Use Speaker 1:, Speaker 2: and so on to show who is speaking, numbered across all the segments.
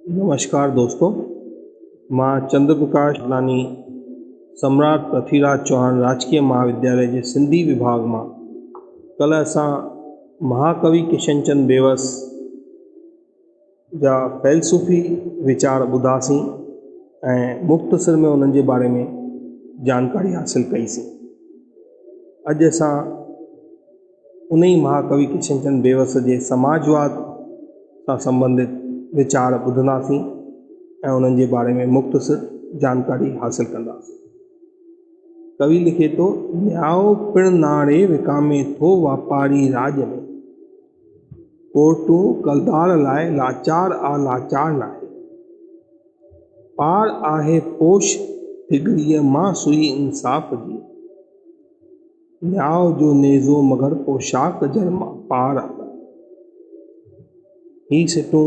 Speaker 1: नमस्कार दोस्तों, मां चंद्र प्रकाश नानी सम्राट पृथ्वीराज चौहान राजकीय महाविद्यालय के सिंधी विभाग में कल असां महाकवि किशनचंद बेवस जा फ़ैलसूफ़ी वीचार ॿुधासीं ऐं मुख़्तसिर में उन्हनि जे बारे में जानकारी हासिल कईसीं। अॼु असां उन ई महाकवि किशनचंद बेवस जे समाजवाद सां संबंधित वीचार ॿुधंदासीं ऐं उन्हनि जे बारे में मुख़्तसिर जानकारी हासिल कंदासीं। कवि लिखे थो, न्याओ पिण नाणे विकामे थो वापारी राज में, कोर्टूं कलदार लाइ लाचार आ लाचार नाहे, पार आहे पोश थिगड़ीअ मां सुई इंसाफ़ जी, न्याओ जो नेज़ो मगर पोशाक जरमा पार आ। ही सिटूं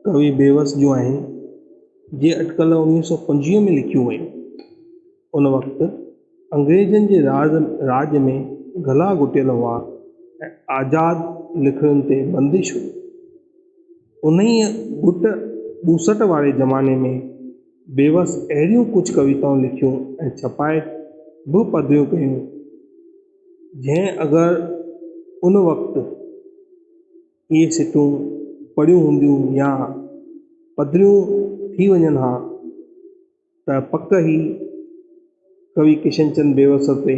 Speaker 1: कवि बेवस जो आहिनि जे अटकल 1925 में लिखियूं वयूं। उन वक़्तु अंग्रेज़नि जे राज में गला घुटियल हुआ ऐं आज़ाद लिखण ते बंदिश हुई। उन्हीअ गुट ॿूसट वारे ज़माने में बेवस अहिड़ियूं कुझु कविताऊं लिखियूं ऐं छपाए बि पधिरियूं कयूं जंहिं अगरि उन वक़्तु इहे सिटूं पढ़ियूं हूंदियूं या पधिरियूं थी वञनि हा त पक ई कवि किशनचंद बेवस ते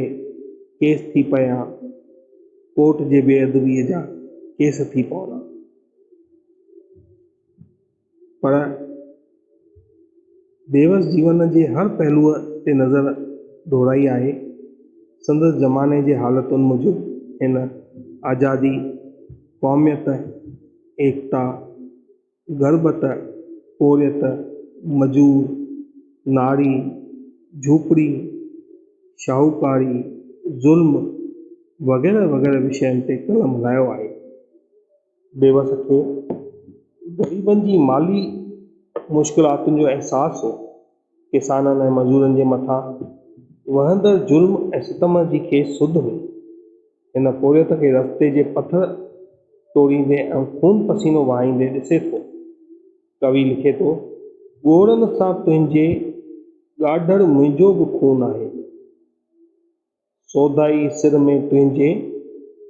Speaker 1: केस थी पिया, कोर्ट जे बेअदबीअ जा केस थी पवंदा। पर बेवस जीवन जे हर पहलूअ ते नज़र दोहराई आहे। संदसि ज़माने जे हालतुनि मूजिबि हिन आज़ादी, क़ौमियत, एकता, ग़रबत, पोरियत, मजूर, नारी, झूपड़ी, शाहूकारी, ज़ुल्म वग़ैरह वग़ैरह विषयनि ते कलम हलायो आहे। बेवस खे ग़रीबनि जी माली मुश्किलातुनि जो अहसासु हो। किसाननि ऐं मज़ूरनि जे मथां वहंदड़ ज़ुल्म ऐं सितम जी खेसि सुध हुई। हिन पोरियत खे रस्ते जे पथर तोड़ींदे ऐं खून पसीनो वहाईंदे ॾिसे थो। कवि लिखे थो, ॻोड़नि सां तुंहिंजे ॻाढ़ड़ मुंहिंजो बि खून आहे, सौदाई सिर में तुंहिंजे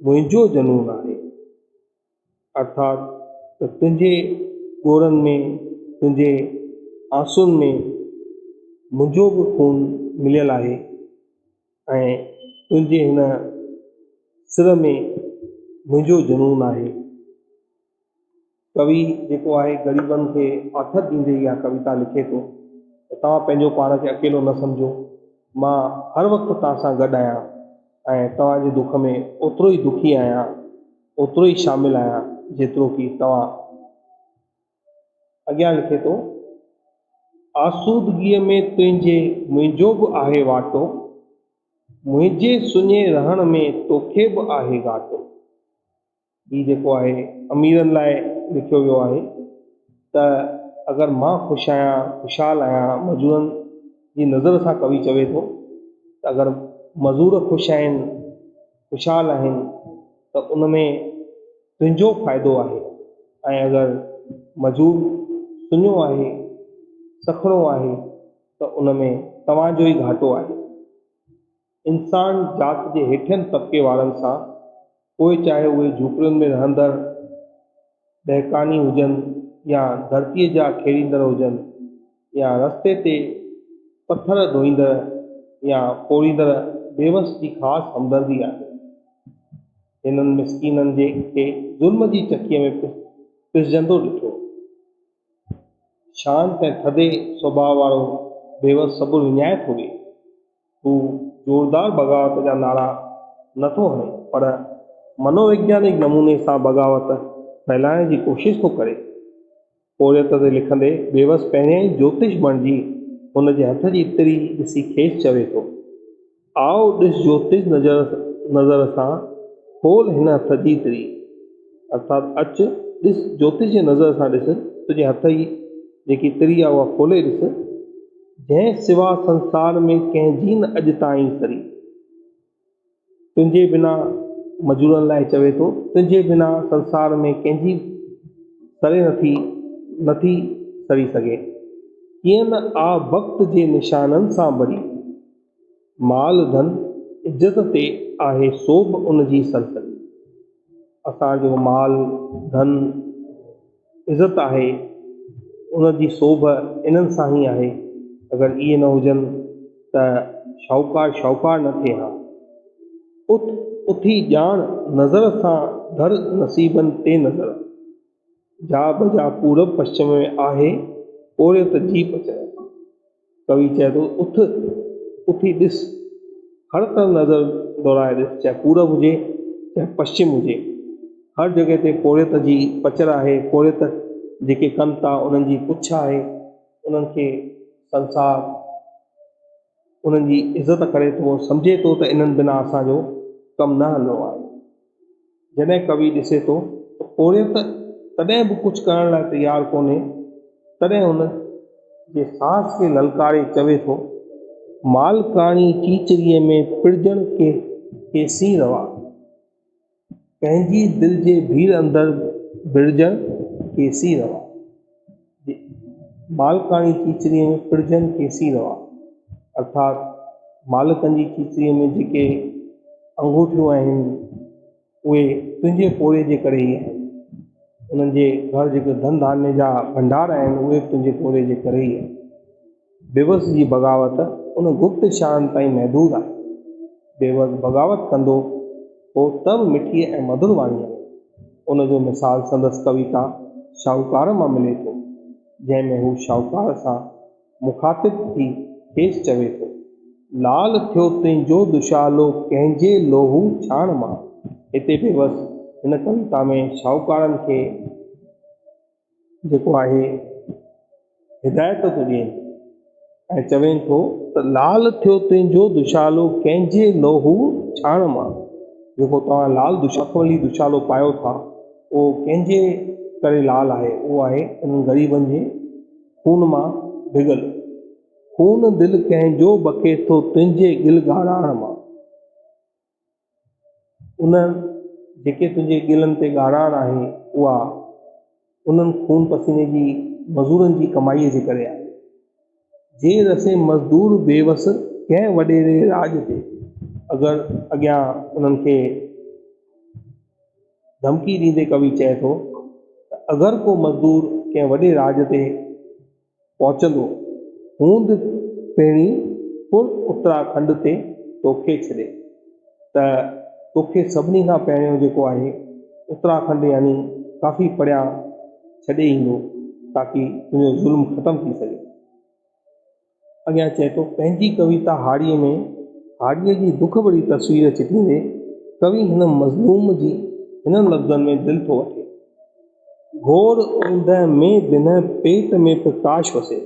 Speaker 1: मुंहिंजो जनून आहे। अर्थात त तुंहिंजे ॻोड़नि में, तुंहिंजे आंसुनि में मुंहिंजो बि खून मिलियल आहे ऐं तुंहिंजे हिन सिर में मुंहिंजो जनून आहे। कवि जेको आहे ग़रीबनि खे आथत ॾींदे इहा कविता लिखे थो त तव्हां पंहिंजो पाण खे अकेलो न सम्झो, मां हर वक़्तु तव्हां सां गॾु आहियां ऐं तव्हांजे दुख में ओतिरो ई दुखी आहियां, ओतिरो ई शामिलु आहियां जेतिरो की तव्हां। अॻियां लिखे थो, आसूदगीअ में तुंहिंजे मुंहिंजो बि आहे वाटो, मुंहिंजे सुञे रहण में तोखे बि आहे घाटो। हीउ जेको आहे अमीरनि लाइ लिखियो वियो आहे त अगरि मां ख़ुशि आहियां, ख़ुशहाल आहियां, मज़ूरनि जी नज़र सां कवि चवे थो त अगरि मज़ूर ख़ुशि आहिनि, ख़ुशहाल आहिनि त उन में तुंहिंजो फ़ाइदो आहे ऐं अगरि मज़ूर सुञो आहे, सखणो आहे त उन में तव्हांजो ई घाटो आहे। इंसान जात जे हेठियनि तबिके वारनि सां, पोइ चाहे उहे झूपड़ियुनि में रहंदड़ दहकानी हुजनि या धरतीअ जा खेड़ींदड़ हुजनि या रस्ते ते पथर ढोईंदड़ या पोड़ींदड़, बेवस जी ख़ासि हमदर्दी आहे। हिननि मिसकीननि खे ज़ुल्म जी चकीअ में पिसजंदो ॾिठो। शांति ऐं थधे स्वभाव वारो बेवस सबुर विञाए थो विए। हू ज़ोरदार बग़ावत जा नारा नथो हणे, पर मनोवैज्ञानिक नमूने सां बग़ावत फैलाइण जी कोशिशि थो करे। पोरियत ते लिखंदे बेवस पहिरियां ई ज्योतिष बणिजी हुन जे हथ जी तिरी ॾिसी खेसि चवे थो, आओ ॾिस ज्योतिष नज़र सां खोल हिन हथ जी तिरी। अर्थात अचु ॾिस ज्योतिष जे नज़र सां ॾिस, तुंहिंजे हथ जी जेकी तिरी आहे उहा खोले ॾिस, जंहिं सिवा संसार में कंहिंजी न अॼु ताईं सरी। तुंहिंजे बिना मजूरनि लाइ चवे थो, तुंहिंजे बिना संसार में कंहिंजी सरे नथी नथी सरी सघे। कीअं न आ वक़्त जे निशाननि सां भरी, माल धन इज़त ते आहे सोभ उन जी सरसरी। असांजो माल धन इज़त आहे, उन जी सोभ इन्हनि सां ई आहे। अगरि इहे न हुजनि त शाहूकार न थिए हा। उथ उथी ॼाण नज़र सां धर नसीबनि ते नज़र, जा बजा पूरब पश्चिम में आहे ओरियत जी पचर। कवि चए थो उथी ॾिस, हर तरफ़ नज़र दौड़ाए ॾिस, चाहे पूरब हुजे चाहे पश्चिम हुजे, हर जॻह ते पोरियत जी पचर आहे। पोरियत जेके कनि था उन्हनि जी पुछ आहे, उन्हनि खे संसार उन्हनि जी इज़त करे थो, सम्झे थो त इन्हनि बिना असांजो कमु न हलणो आहे। जॾहिं कवि ॾिसे थो त पोरियत तॾहिं बि कुझु करण लाइ तयारु कोन्हे, तॾहिं हुन जे साहस खे ललकारे चवे थो, मालकाणी चीचरीअ में पिड़जण केसी रवा, पंहिंजी दिलि जे भीड़ अंदरि बिड़जण केसी रवा। मालकाणी चीचरीअ में पिड़जण केसी रवा, अर्थात मालिकनि जी चीचरीअ में जेके अंगूठियूं आहिनि उहे तुंहिंजे पोरे जे करे ई आहिनि। उन्हनि जे घर जेके धन धान्य जा भंडार आहिनि उहे तुंहिंजे पोरे जे करे ई आहिनि। बेवस जी बग़ावत उन गुप्त शान ताईं महदूद आहे। बेवस बग़ावत कंदो हो तब मिठी ऐं मधुर वाणी आहे। उनजो मिसाल संदसि कविता शाहूकार मां मिले थो, जंहिंमें हू शाहूकार सां मुखातिब थी खेसि चवे थो, लाल थियो तुंहिंजो दुशालो कंहिंजे लोहू छाण मां। हिते बेवस हिन कविता में शाहूकारनि खे जेको आहे हिदायत थो ॾिए ऐं चवें थो त लाल थियो तुंहिंजो दुशालो कंहिंजे लोहू छाण मां। जेको तव्हां लाल दुशालो पायो था उहो कंहिंजे करे लाल आहे, उहो आहे उन्हनि ग़रीबनि जे खून मां भिगल। खून दिलि कंहिंजो बके थो तुंहिंजे गिल ॻाराइण मां। उन जेके तुंहिंजे गिलनि ते ॻाराइण आहे उहा उन्हनि खून पसीने जी मज़दूरनि जी कमाईअ जे करे आहे। जे रसे मज़दूर बेवस कंहिं वॾेरे राज ते, अगरि अॻियां उन्हनि खे धमकी ॾींदे कवि चए थो त अगरि को मज़दूर कंहिं वॾे राज ते पहुचंदो, हूंद पहिरीं पुर उत्तराखंड ते तोखे छॾे, त तोखे सभिनी खां पहिरियों जेको आहे उत्तराखंड यानी काफ़ी परियां छॾे ईंदो ताकी तुंहिंजो ज़ुल्म ख़तमु थी सघे। अॻियां चए थो, पंहिंजी कविता हाड़ीअ जी दुख भरी तस्वीर चिटींदे कवि हिन मज़लूम जी हिननि लफ़्ज़नि में दिलि थो वठे, घोर ऊंद में बिन पेट में प्रकाश वसे,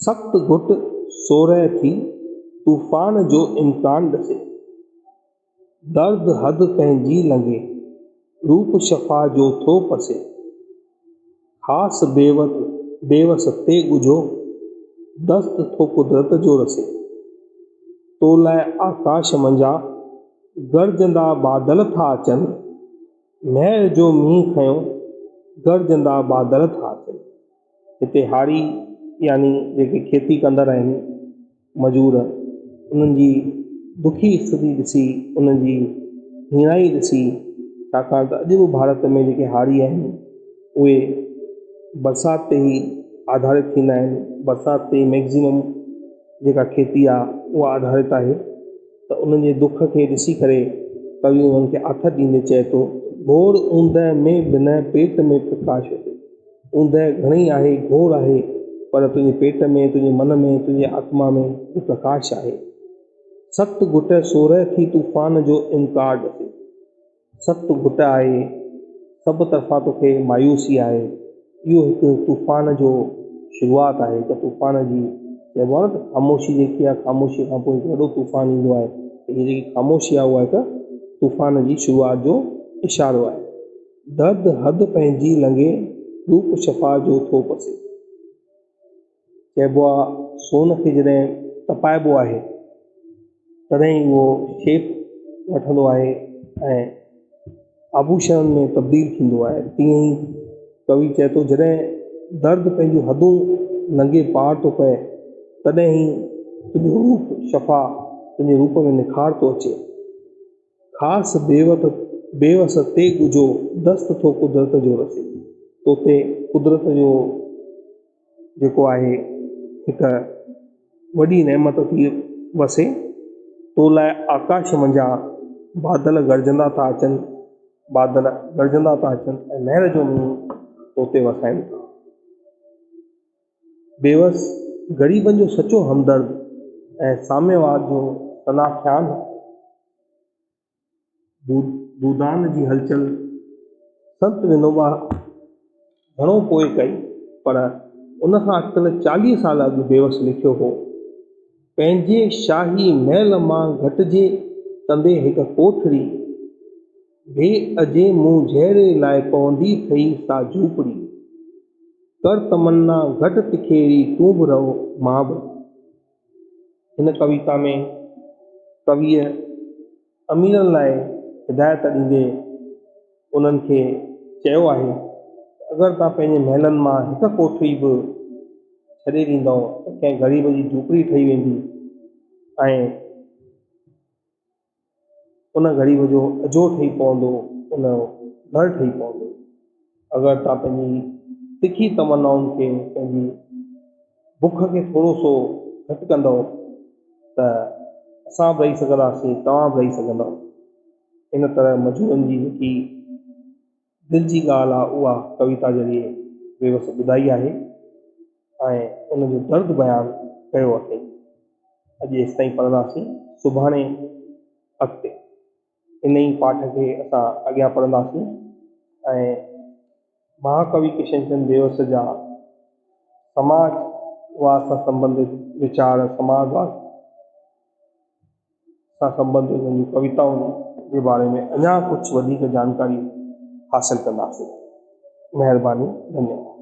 Speaker 1: सख़्त घुट सोरह थी तूफ़ान जो इम्कान ॾसे, दर्द हद पंहिंजी लंघे रूप शफ़ा जो थो पसे, ख़ासि बेवस ते ॻुझो दस्त थो कुदरत जो रसे, तो लाइ आकाश मंझां गरजंदा बादल था अचनि, महर जो मींहुं खयों गरजंदा बादल था अचनि। हिते हाड़ी यानी जेके खेती कंदड़ आहिनि मजूर, उन्हनि जी दुखी स्थिति ॾिसी, उन्हनि जी हीणाई ॾिसी, छाकाणि त अॼु बि भारत में जेके हाड़ी आहिनि उहे बरसाति ते ई आधारित थींदा आहिनि। बरसाति ते मैक्ज़िमम जेका खेती आहे उहा आधारित आहे। त उन्हनि जे दुख खे ॾिसी करे कवि उन्हनि खे आथत ॾींदे चए थो, घोर ऊंद में बिन पेट में प्रकाश हुजे। ऊंद घणई आहे, घोर आहे, पर तुंहिंजे पेट में, तुंहिंजे मन में, तुंहिंजे आत्मा में हू प्रकाश आहे। सख़्त घुट सोरह थी तूफ़ान जो इनकार ॾसे। सख़्त घुट आहे, सभु तरफ़ां तोखे मायूसी आहे, इहो हिकु तूफ़ान जो शुरूआति आहे। त तूफ़ान जी चइबो आहे न त ख़ामोशी जेकी आहे, ख़ामोशी खां पोइ हिकु वॾो तूफ़ान ईंदो आहे। त हीअ जेकी ख़ामोशी आहे उहा हिकु तूफ़ान जी शुरूआति जो इशारो आहे। दर्द हद पंहिंजी लंघे रूप शफ़ा जो थो पसे। चइबो आहे सोन खे जॾहिं तपाइबो आहे तॾहिं उहो शेप वठंदो आहे ऐं आभूषण में तब्दील थींदो आहे। तीअं ई कवि चए थो जॾहिं दर्द पंहिंजूं हदूं लंघे पार थो पए तॾहिं ई तुंहिंजो रूप शफ़ा तुंहिंजे रूप में निखार थो अचे। ख़ासि बेवस ते गुजो दस्त थो कुदरत जो रसे। तोते कुदरत जो जेको आहे हिकु वॾी नेमत थी वसे। तो लाइ आकाश मंझां बादल गरजंदा था अचनि ऐं महर जो मींहुं तोते वसाइनि था। बेवस ग़रीबनि जो सचो हमदर्द ऐं साम्यवाद जो सनाख्यान भूदान जी हलचल संत विनोबा घणो पोइ कई, पर उन खां अॻिते 40 साल अॻु बेवस लिखियो हो। पंहिंजे शाही महल मां घटिजे कंदे हिकु कोठड़ी बे अजे मूं जहिड़े लाइ पवंदी ठही सा झूपड़ी। कर तमन्ना घटि तिखेरी तूं बि रहो मां बि। हिन कविता में कविअ अमीरनि लाइ हिदायत ॾींदे उन्हनि खे चयो आहे अगरि तव्हां पंहिंजे महलनि मां हिकु कोठड़ी बि छॾे ॾींदव त कंहिं ग़रीब जी झूपड़ी ठही वेंदी ऐं उन ग़रीब जो अजो ठही पवंदो, उन घर ठही पवंदो। अगरि तव्हां पंहिंजी तिखी तमन्नाउनि खे पंहिंजी बुख खे थोरो सो घटि कंदव त असां बि रही सघंदासीं, तव्हां बि रही सघंदव। इन तरह मजूरनि जी जेकी दिलि जी ॻाल्हि आहे उहा कविता ज़रिए बेवस ॿुधाई आहे ऐं उनजो दर्द बयानु कयो अथई। अॼु एसि ताईं पढ़ंदासीं, सुभाणे अॻिते इन ई पाठ खे असां अॻियां पढ़ंदासीं ऐं महाकवि किशनचंद बेवस जा समाजवाद सां संबंधित वीचार, समाजवाद सां संबंधित उन कविताउनि जे बारे में अञा कुझु वधीक जानकारी हासिल कंदासीं। महिरबानी, धन्यवाद।